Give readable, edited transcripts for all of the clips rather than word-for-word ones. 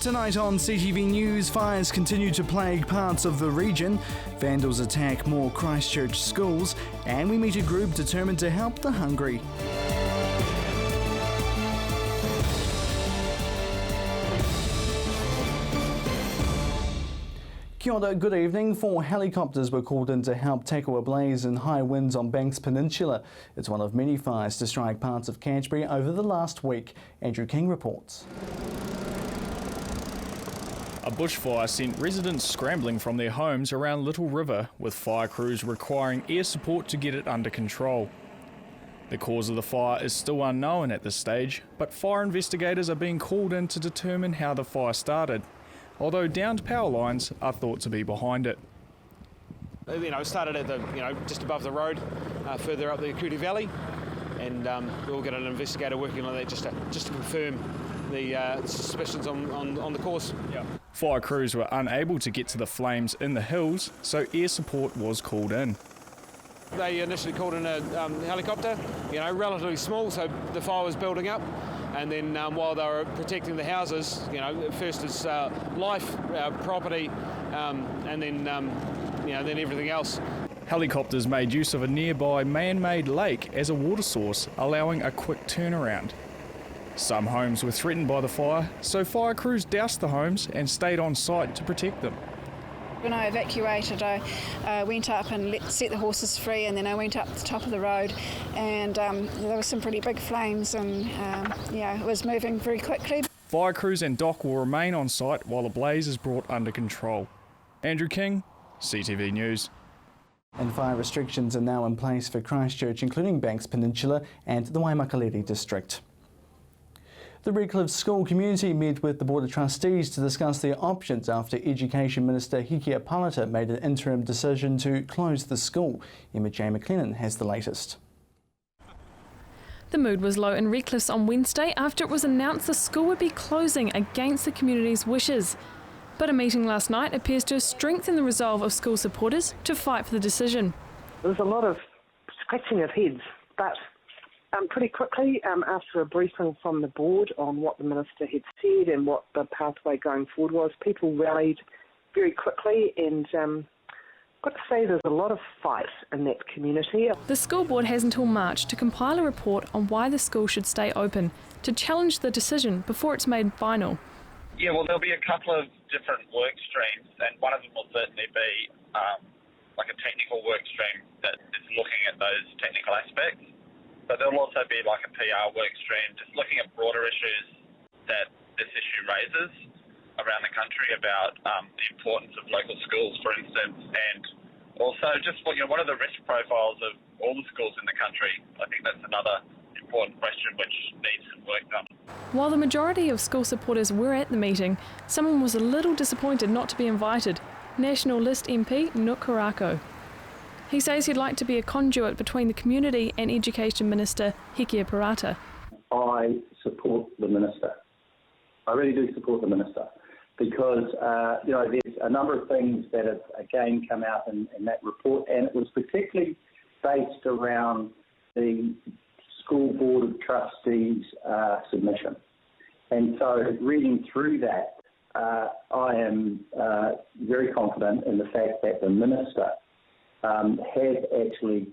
Tonight on CTV News, fires continue to plague parts of the region. Vandals attack more Christchurch schools, and we meet a group determined to help the hungry. Kia ora, good evening. 4 helicopters were called in to help tackle a blaze in high winds on Banks Peninsula. It's one of many fires to strike parts of Canterbury over the last week. Andrew King reports. A bushfire sent residents scrambling from their homes around Little River, with fire crews requiring air support to get it under control. The cause of the fire is still unknown at this stage, but fire investigators are being called in to determine how the fire started, although downed power lines are thought to be behind it. It started at just above the road, further up the Kuti Valley, and we'll get an investigator working on that just to confirm the suspicions on the cause. Yeah. Fire crews were unable to get to the flames in the hills, so air support was called in. They initially called in a helicopter, relatively small, so the fire was building up. And then while they were protecting the houses, first is life, property, and then everything else. Helicopters made use of a nearby man-made lake as a water source, allowing a quick turnaround. Some homes were threatened by the fire, so fire crews doused the homes and stayed on site to protect them. When I evacuated, I went up and set the horses free, and then I went up the top of the road, and there were some pretty big flames, and it was moving very quickly. Fire crews and DOC will remain on site while the blaze is brought under control. Andrew King, CTV News. And fire restrictions are now in place for Christchurch, including Banks Peninsula and the Waimakariri district. The Redcliffe School community met with the Board of Trustees to discuss their options after Education Minister Hikia Parata made an interim decision to close the school. Emma J. McLennan has the latest. The mood was low in Redcliffe's on Wednesday after it was announced the school would be closing against the community's wishes. But a meeting last night appears to have strengthened the resolve of school supporters to fight for the decision. There was a lot of scratching of heads, but pretty quickly, after a briefing from the board on what the minister had said and what the pathway going forward was, people rallied very quickly, and got to say there's a lot of fight in that community. The school board has until March to compile a report on why the school should stay open, to challenge the decision before it's made final. Yeah, well, there'll be a couple of different work streams, and one of them will certainly be like a technical work stream that is looking at those technical aspects. But there'll also be like a PR work stream, just looking at broader issues that this issue raises around the country about the importance of local schools, for instance, and also just what are the risk profiles of all the schools in the country. I think that's another important question which needs some work done. While the majority of school supporters were at the meeting, someone was a little disappointed not to be invited. National List MP Nuk Karako. He says he'd like to be a conduit between the community and Education Minister Hikia Parata. I support the Minister. I really do support the Minister because, there's a number of things that have again come out in that report, and it was particularly based around the School Board of Trustees submission. And so reading through that, I am very confident in the fact that the Minister has actually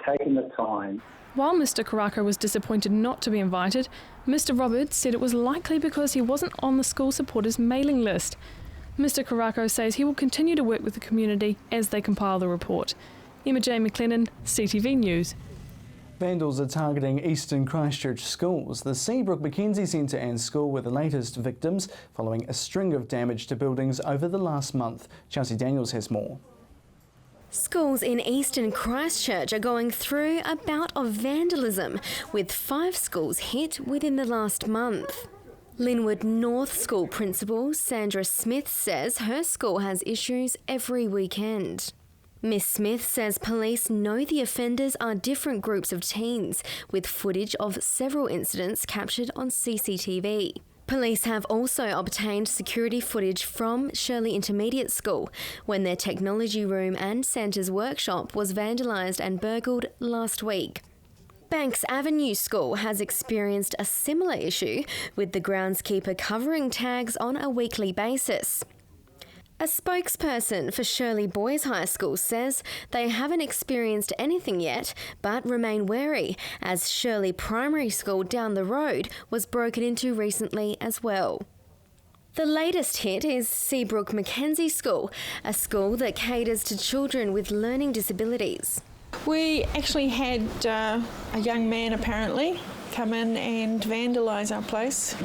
taken the time. While Mr Karako was disappointed not to be invited, Mr Roberts said it was likely because he wasn't on the school supporters mailing list. Mr Karako says he will continue to work with the community as they compile the report. Emma J. McLennan, CTV News. Vandals are targeting Eastern Christchurch schools. The Seabrook Mackenzie Centre and school were the latest victims following a string of damage to buildings over the last month. Chelsea Daniels has more. Schools in Eastern Christchurch are going through a bout of vandalism, with 5 schools hit within the last month. Linwood North School Principal Sandra Smith says her school has issues every weekend. Miss Smith says police know the offenders are different groups of teens, with footage of several incidents captured on CCTV. Police have also obtained security footage from Shirley Intermediate School when their technology room and Santa's workshop was vandalised and burgled last week. Banks Avenue School has experienced a similar issue, with the groundskeeper covering tags on a weekly basis. A spokesperson for Shirley Boys High School says they haven't experienced anything yet, but remain wary, as Shirley Primary School down the road was broken into recently as well. The latest hit is Seabrook Mackenzie School, a school that caters to children with learning disabilities. We actually had a young man apparently come in and vandalise our place,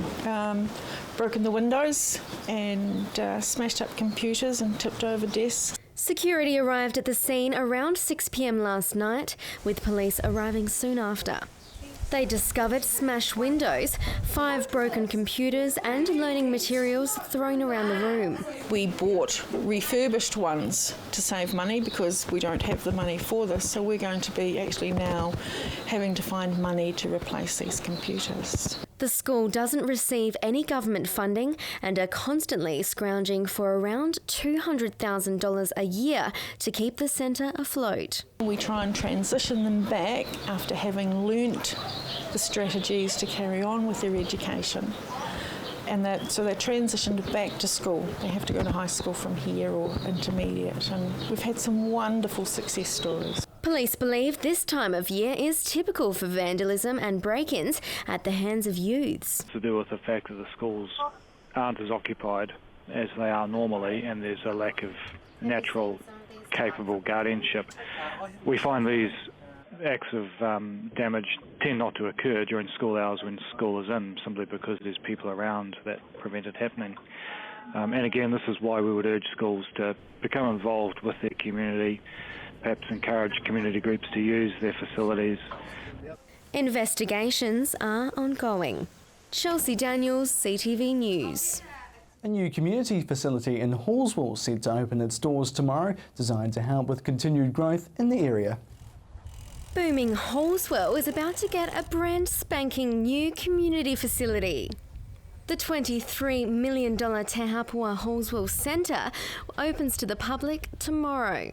broken the windows and smashed up computers and tipped over desks. Security arrived at the scene around 6 p.m. last night, with police arriving soon after. They discovered smashed windows, 5 broken computers and learning materials thrown around the room. We bought refurbished ones to save money because we don't have the money for this, so we're going to be actually now having to find money to replace these computers. The school doesn't receive any government funding and are constantly scrounging for around $200,000 a year to keep the centre afloat. We try and transition them back after having learnt the strategies to carry on with their education. And so they're transitioned back to school. They have to go to high school from here or intermediate, and we've had some wonderful success stories. Police believe this time of year is typical for vandalism and break-ins at the hands of youths. To do with the fact that the schools aren't as occupied as they are normally, and there's a lack of natural, capable guardianship. We find these acts of damage tend not to occur during school hours when school is in, simply because there's people around that prevent it happening. And again, this is why we would urge schools to become involved with their community, perhaps encourage community groups to use their facilities. Investigations are ongoing. Chelsea Daniels, CTV News. A new community facility in Hallswell set to open its doors tomorrow, designed to help with continued growth in the area. Booming Hallswell is about to get a brand spanking new community facility. The $23 million Te Hapua Hallswell Centre opens to the public tomorrow.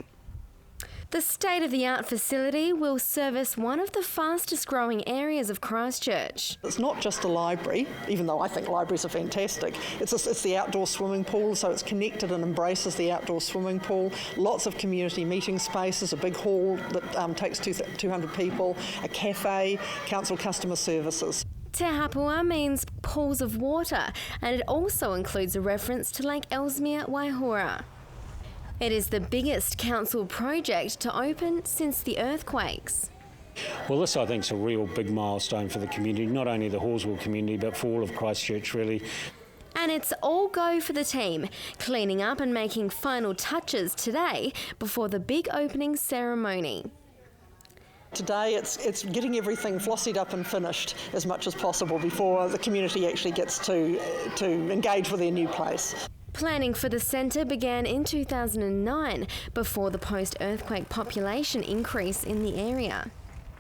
The state-of-the-art facility will service one of the fastest growing areas of Christchurch. It's not just a library, even though I think libraries are fantastic. It's the outdoor swimming pool, so it's connected and embraces the outdoor swimming pool. Lots of community meeting spaces, a big hall that takes 200 people, a cafe, council customer services. Te Hapua means pools of water, and it also includes a reference to Lake Ellesmere Waihora. It is the biggest council project to open since the earthquakes. Well, this I think is a real big milestone for the community, not only the Hallswell community but for all of Christchurch really. And it's all go for the team, cleaning up and making final touches today before the big opening ceremony. Today it's getting everything flossied up and finished as much as possible before the community actually gets to engage with their new place. Planning for the centre began in 2009, before the post-earthquake population increase in the area.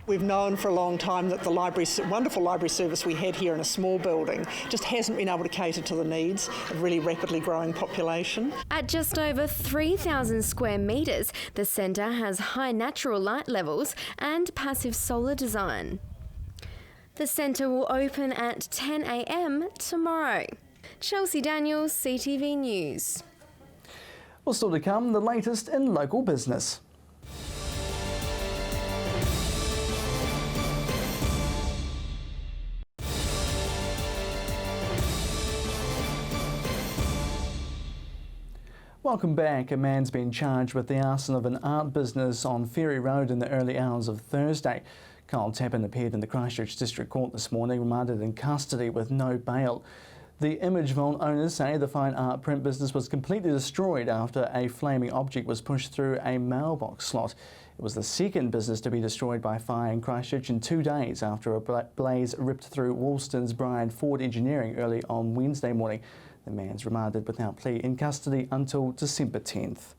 We've known for a long time that the wonderful library service we had here in a small building just hasn't been able to cater to the needs of a really rapidly growing population. At just over 3,000 square metres, the centre has high natural light levels and passive solar design. The centre will open at 10 a.m. tomorrow. Chelsea Daniels, CTV News. Well, still to come, the latest in local business. Welcome back. A man's been charged with the arson of an art business on Ferry Road in the early hours of Thursday. Kyle Tappan appeared in the Christchurch District Court this morning, remanded in custody with no bail. The Image Vault owners say the fine art print business was completely destroyed after a flaming object was pushed through a mailbox slot. It was the second business to be destroyed by fire in Christchurch in 2 days after a blaze ripped through Woolston's Brian Ford Engineering early on Wednesday morning. The man's remanded without plea in custody until December 10th.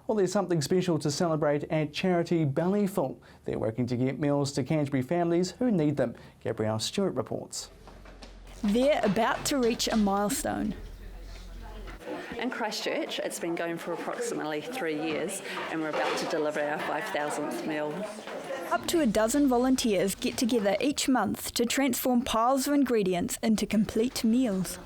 Well, there's something special to celebrate at Charity Ballyfull. They're working to get meals to Canterbury families who need them. Gabrielle Stewart reports. They're about to reach a milestone. In Christchurch, it's been going for approximately 3 years, and we're about to deliver our 5,000th meal. Up to a dozen volunteers get together each month to transform piles of ingredients into complete meals.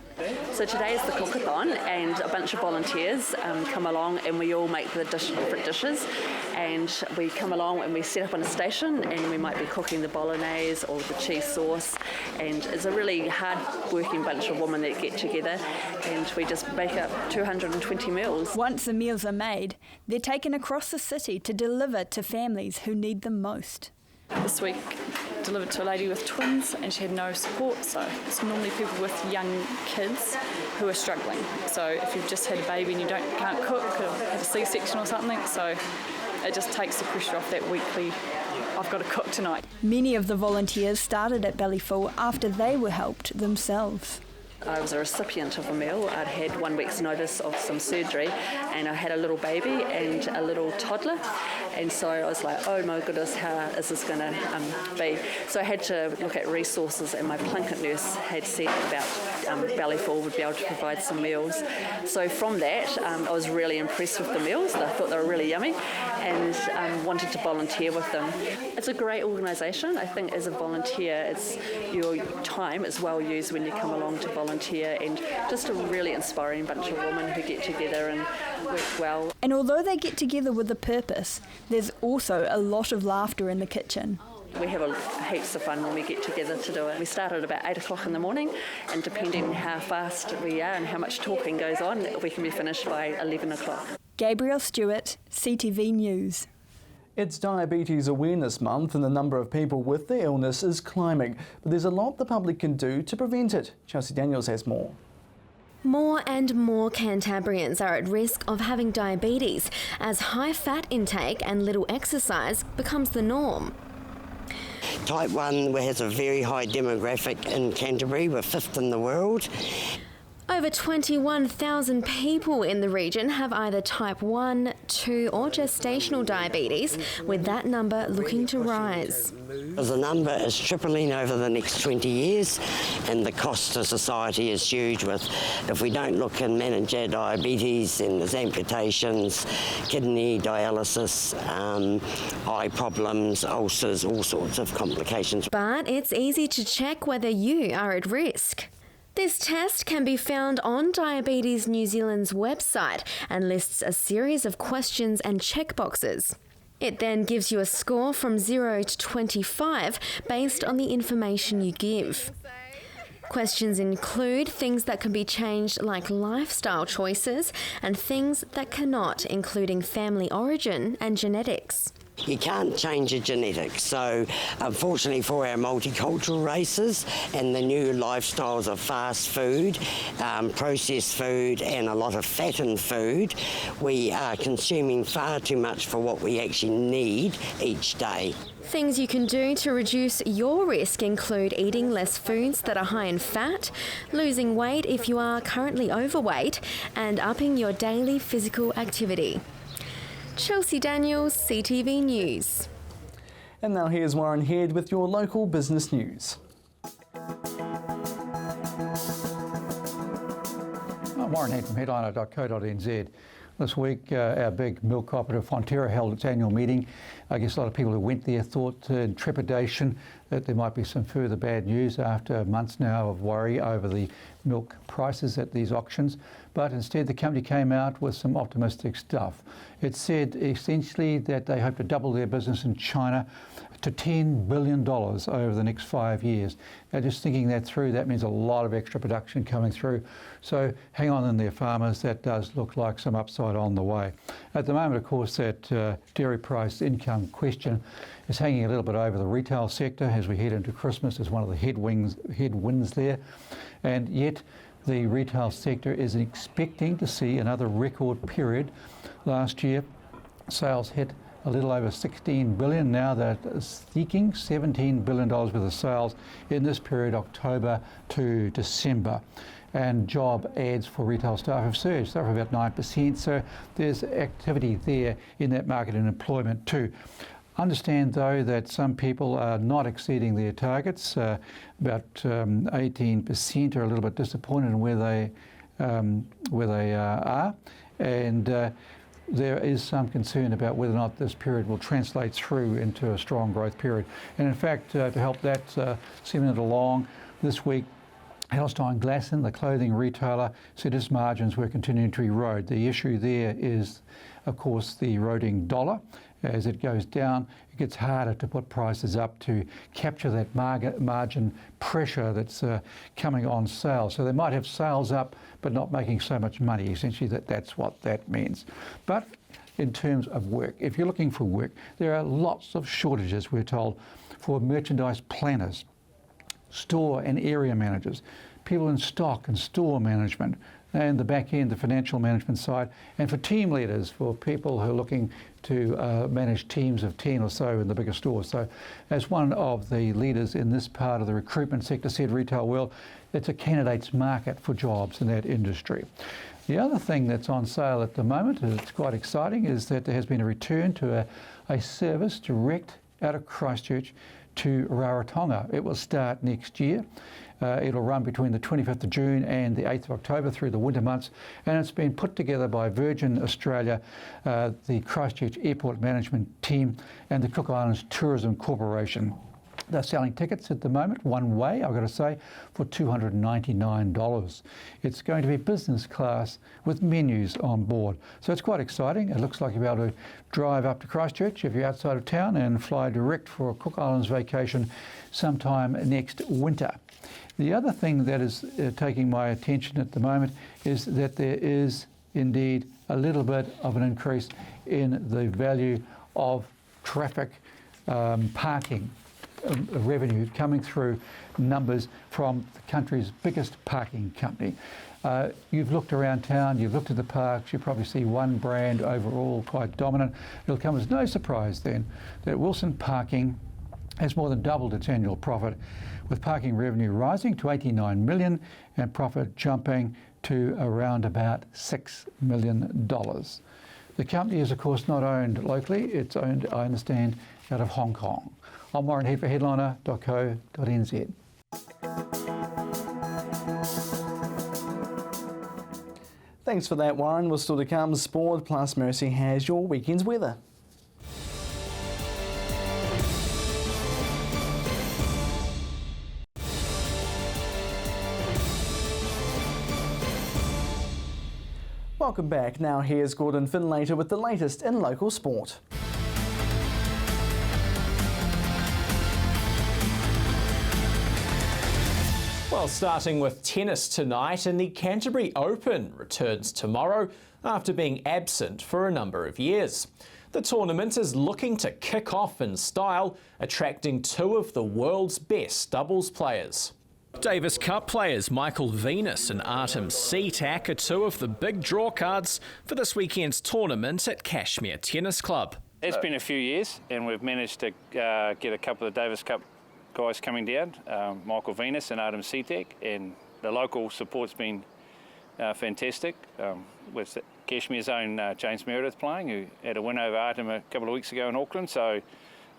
So today is the cookathon, and a bunch of volunteers come along, and we all make the different dishes, and we come along and we set up on a station, and we might be cooking the bolognese or the cheese sauce, and it's a really hard working bunch of women that get together, and we just make up 220 meals. Once the meals are made, they're taken across the city to deliver to families who need them most. This week delivered to a lady with twins, and she had no support, so it's normally people with young kids who are struggling. So if you've just had a baby and you can't cook or had a C-section or something, so it just takes the pressure off that weekly, I've got to cook tonight. Many of the volunteers started at Bellyful after they were helped themselves. I was a recipient of a meal. I'd had 1 week's notice of some surgery, and I had a little baby and a little toddler, and so I was like, oh my goodness, how is this going to be? So I had to look at resources, and my Plunkett nurse had said about Ballyfall would be able to provide some meals. So from that, I was really impressed with the meals. I thought they were really yummy, and wanted to volunteer with them. It's a great organisation. I think as a volunteer, it's your time is well used when you come along to volunteer, and just a really inspiring bunch of women who get together and work well. And although they get together with a purpose, there's also a lot of laughter in the kitchen. We have heaps of fun when we get together to do it. We start at about 8 o'clock in the morning, and depending how fast we are and how much talking goes on, we can be finished by 11 o'clock. Gabrielle Stewart, CTV News. It's Diabetes Awareness Month, and the number of people with the illness is climbing. But there's a lot the public can do to prevent it. Chelsea Daniels has more. More and more Cantabrians are at risk of having diabetes as high fat intake and little exercise becomes the norm. Type 1 has a very high demographic in Canterbury. We're 5th in the world. Over 21,000 people in the region have either type 1, 2 or gestational diabetes, with that number looking to rise. The number is tripling over the next 20 years, and the cost to society is huge. If we don't look and manage our diabetes, then there's amputations, kidney dialysis, eye problems, ulcers, all sorts of complications. But it's easy to check whether you are at risk. This test can be found on Diabetes New Zealand's website and lists a series of questions and checkboxes. It then gives you a score from 0 to 25 based on the information you give. Questions include things that can be changed like lifestyle choices and things that cannot, including family origin and genetics. You can't change your genetics, so unfortunately for our multicultural races and the new lifestyles of fast food, processed food and a lot of fattened food, we are consuming far too much for what we actually need each day. Things you can do to reduce your risk include eating less foods that are high in fat, losing weight if you are currently overweight, and upping your daily physical activity. Chelsea Daniels, CTV News. And now here's Warren Head with your local business news. I'm Warren Head from headliner.co.nz. This week, our big milk cooperative Fonterra held its annual meeting. I guess a lot of people who went there thought in trepidation that there might be some further bad news after months now of worry over the milk prices at these auctions. But instead, the company came out with some optimistic stuff. It said essentially that they hope to double their business in China to $10 billion over the next 5 years. Now, just thinking that through, that means a lot of extra production coming through. So hang on in there, farmers. That does look like some upside on the way. At the moment, of course, that dairy price income question is hanging a little bit over the retail sector as we head into Christmas as one of the headwinds there. And yet the retail sector is expecting to see another record period. Last year, sales hit a little over 16 billion. Now they're seeking $17 billion worth of sales in this period, October to December. And job ads for retail staff have surged, so about 9%. So there's activity there in that market and employment too. Understand, though, that some people are not exceeding their targets. About 18% are a little bit disappointed in where they where they are, and there is some concern about whether or not this period will translate through into a strong growth period. And in fact, to help that cement it along, this week Hallswell Glasson, the clothing retailer, said its margins were continuing to erode. The issue there is, of course, the eroding dollar. As it goes down, it gets harder to put prices up to capture that margin pressure that's coming on sale. So they might have sales up, but not making so much money. Essentially, that's what that means. But in terms of work, if you're looking for work, there are lots of shortages, we're told, for merchandise planners, store and area managers, people in stock and store management, and the back end, the financial management side, and for team leaders, for people who are looking to manage teams of 10 or so in the bigger stores. So as one of the leaders in this part of the recruitment sector said, retail world, it's a candidate's market for jobs in that industry. The other thing that's on sale at the moment, and it's quite exciting, is that there has been a return to a service direct out of Christchurch to Rarotonga. It will start next year. It'll run between the 25th of June and the 8th of October through the winter months, and it's been put together by Virgin Australia, the Christchurch Airport Management Team, and the Cook Islands Tourism Corporation. They're selling tickets at the moment, one way, I've got to say, for $299. It's going to be business class with menus on board. So it's quite exciting. It looks like you'll be able to drive up to Christchurch if you're outside of town and fly direct for a Cook Islands vacation sometime next winter. The other thing that is taking my attention at the moment is that there is indeed a little bit of an increase in the value of traffic parking revenue coming through numbers from the country's biggest parking company. You've looked around town, you've looked at the parks, you probably see one brand overall quite dominant. It'll come as no surprise then that Wilson Parking has more than doubled its annual profit, with parking revenue rising to $89 million and profit jumping to around about $6 million. The company is, of course, not owned locally. It's owned, I understand, out of Hong Kong. I'm Warren Head for headliner.co.nz. Thanks for that, Warren. We're still to come. Sport plus Mercy has your weekend's weather. Welcome back. Now here's Gordon Finlater with the latest in local sport. Well, starting with tennis tonight, and the Canterbury Open returns tomorrow after being absent for a number of years. The tournament is looking to kick off in style, attracting two of the world's best doubles players. Davis Cup players Michael Venus and Artem Sitak are two of the big draw cards for this weekend's tournament at Cashmere Tennis Club. It's been a few years and we've managed to get a couple of Davis Cup guys coming down, Michael Venus and Artem Sitak, and the local support's been fantastic, with Cashmere's own James Meredith playing, who had a win over Artem a couple of weeks ago in Auckland, so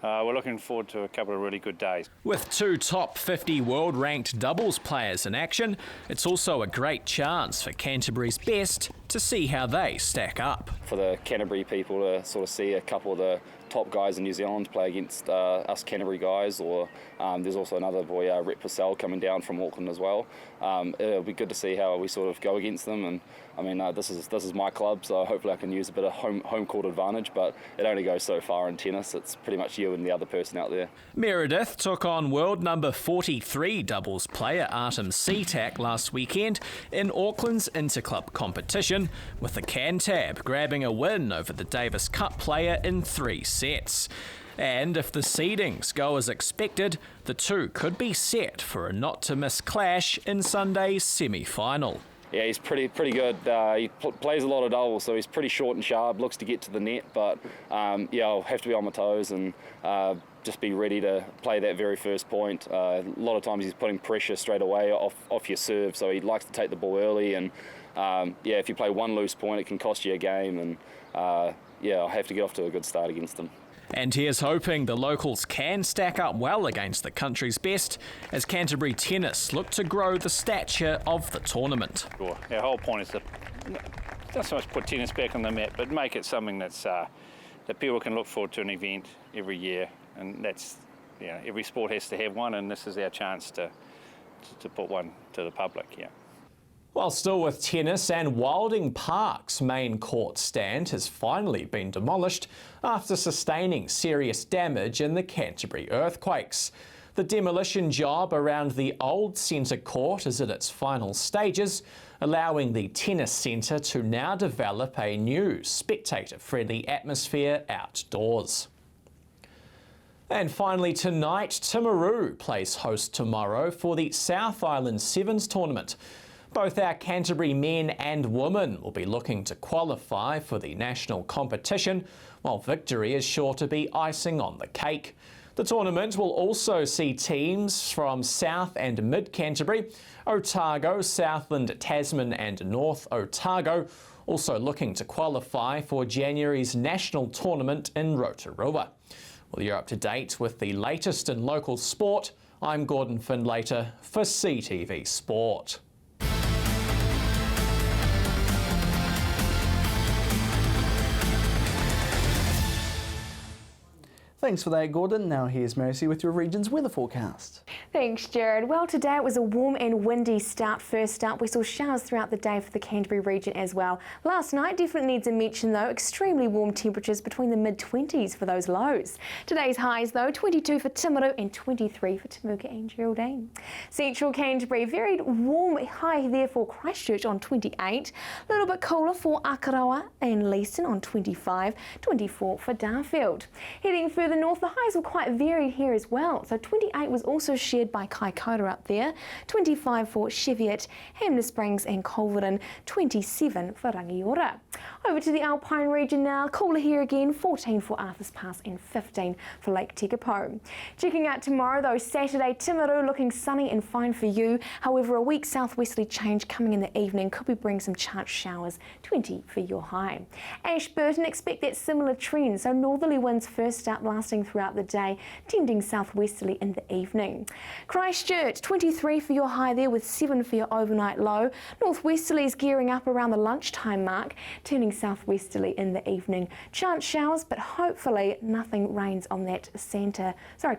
we're looking forward to a couple of really good days. With two top 50 world-ranked doubles players in action, it's also a great chance for Canterbury's best to see how they stack up. For the Canterbury people to sort of see a couple of the top guys in New Zealand play against us Canterbury guys, or there's also another boy, Rhett Purcell, coming down from Auckland as well. It'll be good to see how we sort of go against them, and I mean this is my club, so hopefully I can use a bit of home court advantage, but it only goes so far in tennis. It's pretty much you and the other person out there. Meredith took on world number 43 doubles player Artem Sitak last weekend in Auckland's interclub competition, with the Cantab grabbing a win over the Davis Cup player in 3 sets. And if the seedings go as expected, the two could be set for a not-to-miss clash in Sunday's semi-final. Yeah, he's pretty good. He plays a lot of doubles, so he's pretty short and sharp, looks to get to the net, but yeah, I'll have to be on my toes and just be ready to play that very first point. A lot of times he's putting pressure straight away off your serve, so he likes to take the ball early, and yeah, if you play one loose point, it can cost you a game, and yeah, I'll have to get off to a good start against him. And here's hoping the locals can stack up well against the country's best as Canterbury Tennis look to grow the stature of the tournament. Sure. Our whole point is to not so much put tennis back on the map, but make it something that's that people can look forward to an event every year, and that's, you know, every sport has to have one, and this is our chance to put one to the public. Yeah. Well, still with tennis, and Wilding Park's main court stand has finally been demolished after sustaining serious damage in the Canterbury earthquakes. The demolition job around the old centre court is in its final stages, allowing the tennis centre to now develop a new spectator-friendly atmosphere outdoors. And finally tonight, Timaru plays host tomorrow for the South Island Sevens tournament. Both our Canterbury men and women will be looking to qualify for the national competition, while victory is sure to be icing on the cake. The tournament will also see teams from South and Mid Canterbury, Otago, Southland, Tasman and North Otago also looking to qualify for January's national tournament in Rotorua. Well, you're up to date with the latest in local sport. I'm Gordon Findlater for CTV Sport. Thanks for that, Gordon. Now here's Mercy with your region's weather forecast. Thanks, Jared. Well, today it was a warm and windy start. First up, we saw showers throughout the day for the Canterbury region as well. Last night definitely needs a mention though. Extremely warm temperatures between the mid-20s for those lows. Today's highs though, 22 for Timaru and 23 for Temuka and Geraldine. Central Canterbury, very warm high there for Christchurch on 28. A little bit cooler for Akaroa and Leeston on 25, 24 for Darfield. Heading further north, the highs were quite varied here as well. So 28 was also shared by Kaikoura up there, 25 for Cheviot, Hamner Springs and Culverden, 27 for Rangiora. Over to the Alpine region now, cooler here again, 14 for Arthur's Pass and 15 for Lake Tekapo. Checking out tomorrow though, Saturday, Timaru looking sunny and fine for you. However, a weak southwesterly change coming in the evening could be bringing some chance showers, 20 for your high. Ashburton, expect that similar trend, so northerly winds first up lasting throughout the day, tending southwesterly in the evening. Christchurch, 23 for your high there with 7 for your overnight low. Northwesterlies gearing up around the lunchtime mark, turning southwesterly in the evening. Chance showers, but hopefully nothing rains on that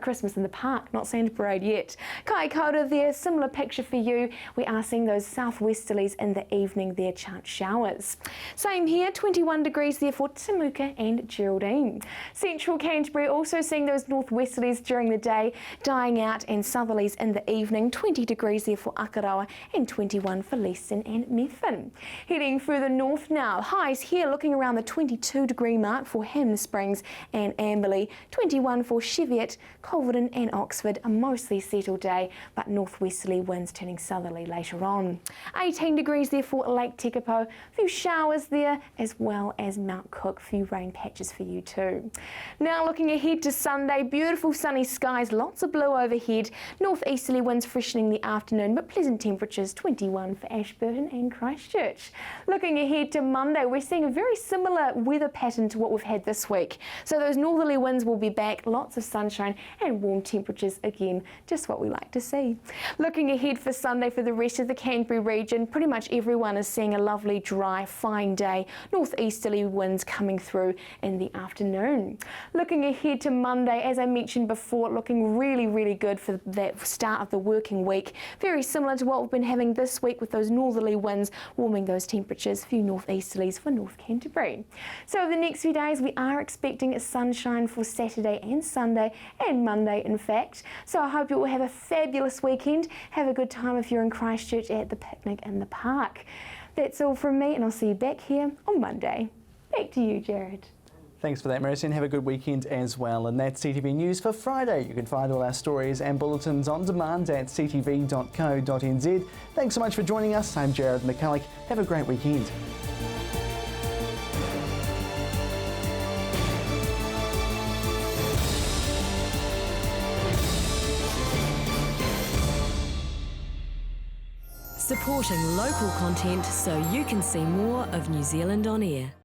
Christmas in the park, not Santa Parade yet. Kaikoura there, similar picture for you. We are seeing those southwesterlies in the evening there, chance showers. Same here, 21 degrees there for Temuka and Geraldine. Central Canterbury also seeing those northwesterlies during the day dying out and southerlies in the evening, 20 degrees there for Akaroa and 21 for Leeston and Methven. Heading further north now, highs here looking around the 22 degree mark for Hamner Springs and Amberley, 21 for Cheviot, Culverden and Oxford, a mostly settled day but northwesterly winds turning southerly later on. 18 degrees there for Lake Tekapo, a few showers there as well as Mount Cook, a few rain patches for you too. Now looking ahead to Sunday, beautiful sunny skies, lots of blue overhead, northeasterly winds freshening the afternoon but pleasant temperatures, 21 for Ashburton and Christchurch. Looking ahead to Monday, we're seeing a very similar weather pattern to what we've had this week. So those northerly winds will be back, lots of sunshine and warm temperatures again, just what we like to see. Looking ahead for Sunday for the rest of the Canterbury region, pretty much everyone is seeing a lovely dry fine day, northeasterly winds coming through in the afternoon. Looking ahead to Monday, as I mentioned before, looking really good for that start of the working week. Very similar to what we've been having this week with those northerly winds warming those temperatures, a few northeasterlies for North Canterbury. So over the next few days we are expecting sunshine for Saturday and Sunday and Monday in fact. So I hope you will have a fabulous weekend. Have a good time if you're in Christchurch at the picnic in the park. That's all from me and I'll see you back here on Monday. Back to you, Jared. Thanks for that, Marissa, and have a good weekend as well. And that's CTV News for Friday. You can find all our stories and bulletins on demand at ctv.co.nz. Thanks so much for joining us. I'm Jared McCulloch. Have a great weekend. Supporting local content so you can see more of New Zealand on air.